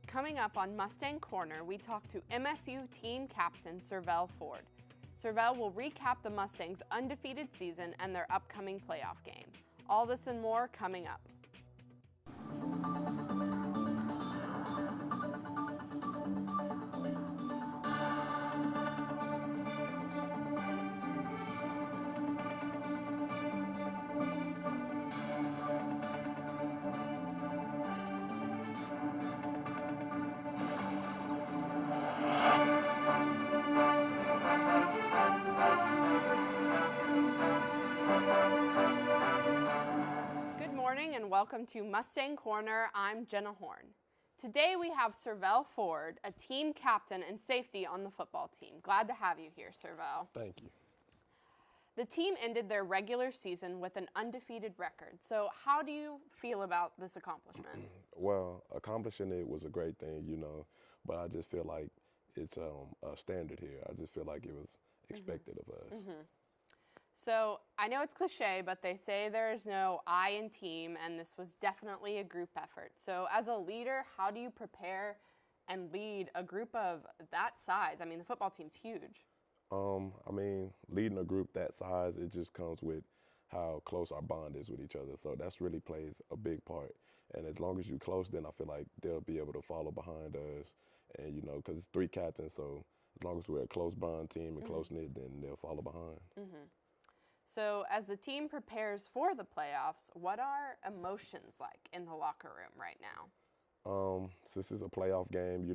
Coming up on Mustang Corner, we talk to MSU team captain Sir Vell Ford. Sir Vell will recap the Mustangs' undefeated season and their upcoming playoff game. All this and more coming up. And welcome to Mustang Corner. I'm Jenna Horn. Today we have Sir Vell Ford, a team captain and safety on the football team. Glad to have you here, Sir Vell. Thank you. The team ended their regular season with an undefeated record. So how do you feel about this accomplishment? Well, accomplishing it was a great thing, but I just feel like it's a standard here. I just feel like it was expected of us. So I know it's cliche, but they say there is no I in team, and this was definitely a group effort. So as a leader, how do you prepare and lead a group of that size? I mean, the football team's huge. Leading a group that size, it just comes with how close our bond is with each other. So that's really plays a big part. And as long as you're close, then I feel like they'll be able to follow behind us. And, because it's 3 captains, so as long as we're a close bond team and close-knit, then they'll follow behind. So as the team prepares for the playoffs, what are emotions like in the locker room right now? Since it's a playoff game,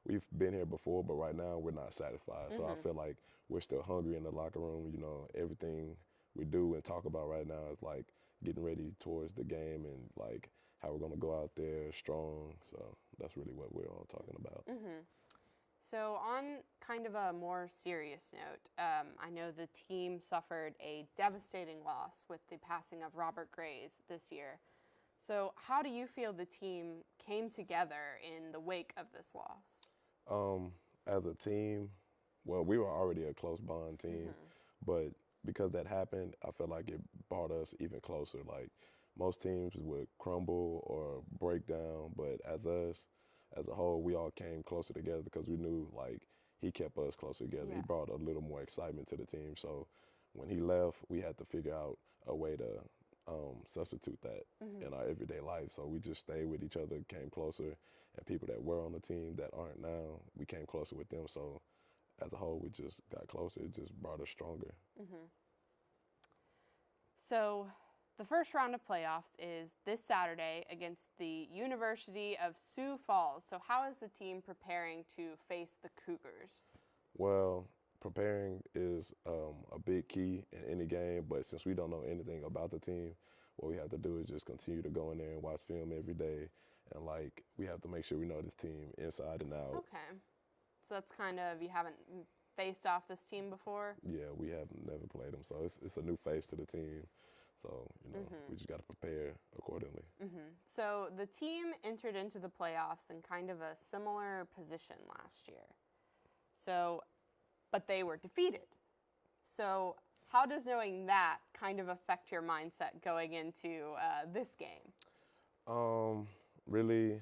we've been here before, but right now we're not satisfied. So I feel like we're still hungry in the locker room. Everything we do and talk about right now is like getting ready towards the game and like how we're going to go out there strong. So that's really what we're all talking about. So on kind of a more serious note, I know the team suffered a devastating loss with the passing of Robert Grays this year. So how do you feel the team came together in the wake of this loss? As a team, well, we were already a close bond team, but because that happened, I feel like it brought us even closer. Like most teams would crumble or break down, but as a whole, we all came closer together because we knew, like, he kept us closer together. Yeah. He brought a little more excitement to the team. So when he left, we had to figure out a way to substitute that in our everyday life. So we just stayed with each other, came closer, and people that were on the team that aren't now, we came closer with them. So as a whole, we just got closer. It just brought us stronger. So the first round of playoffs is this Saturday against the University of Sioux Falls. So how is the team preparing to face the Cougars? Well, preparing is a big key in any game, but since we don't know anything about the team, what we have to do is just continue to go in there and watch film every day. And, we have to make sure we know this team inside and out. Okay. So that's kind of, you haven't faced off this team before? Yeah, we have never played them. So it's a new face to the team. So, we just got to prepare accordingly. So the team entered into the playoffs in kind of a similar position last year. But they were defeated. So how does knowing that kind of affect your mindset going into this game? Really,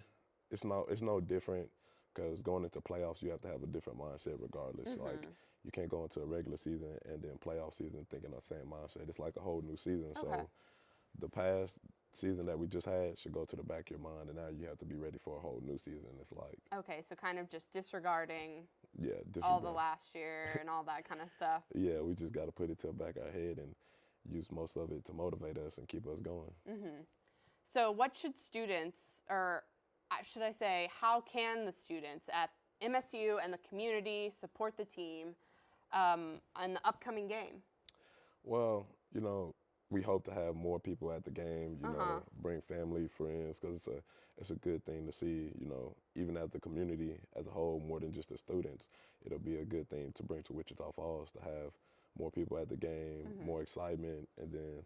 it's no different because going into playoffs, you have to have a different mindset regardless. You can't go into a regular season and then playoff season thinking the same mindset. It's like a whole new season. Okay. So the past season that we just had should go to the back of your mind, and now you have to be ready for a whole new season. It's like... Okay, so kind of just disregarding disregard all the last year and all that kind of stuff. Yeah, we just got to put it to the back of our head and use most of it to motivate us and keep us going. So what should students, or should I say, how can the students at MSU and the community support the team in the upcoming game? Well, we hope to have more people at the game, bring family, friends, because it's a good thing to see, even as the community as a whole, more than just the students. It'll be a good thing to bring to Wichita Falls to have more people at the game, more excitement, and then,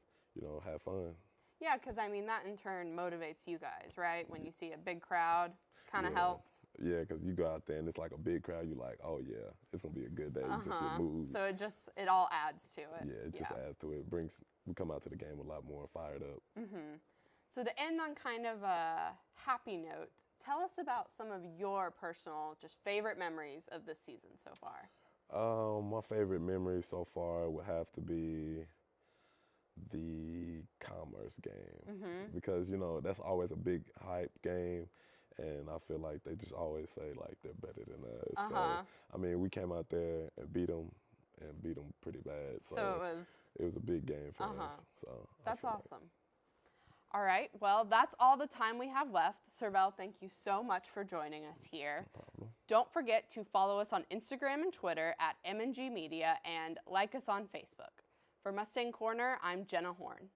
have fun. Yeah, because, that in turn motivates you guys, right? When you see a big crowd, kind of helps. Yeah, because you go out there and it's like a big crowd. You're like, oh, yeah, it's going to be a good day. Just your mood. So it all adds to it. Yeah, it just adds to it. We come out to the game a lot more fired up. So to end on kind of a happy note, tell us about some of your personal, just favorite memories of this season so far. My favorite memory so far would have to be the Commerce game because, you know, that's always a big hype game. And I feel like they just always say, like, they're better than us. So, I mean, we came out there and beat them pretty bad. So it was a big game for us. So that's awesome. All right. Well, that's all the time we have left. Sir Vell, thank you so much for joining us here. No problem. Don't forget to follow us on Instagram and Twitter at M&G Media and like us on Facebook. For Mustang Corner, I'm Jenna Horn.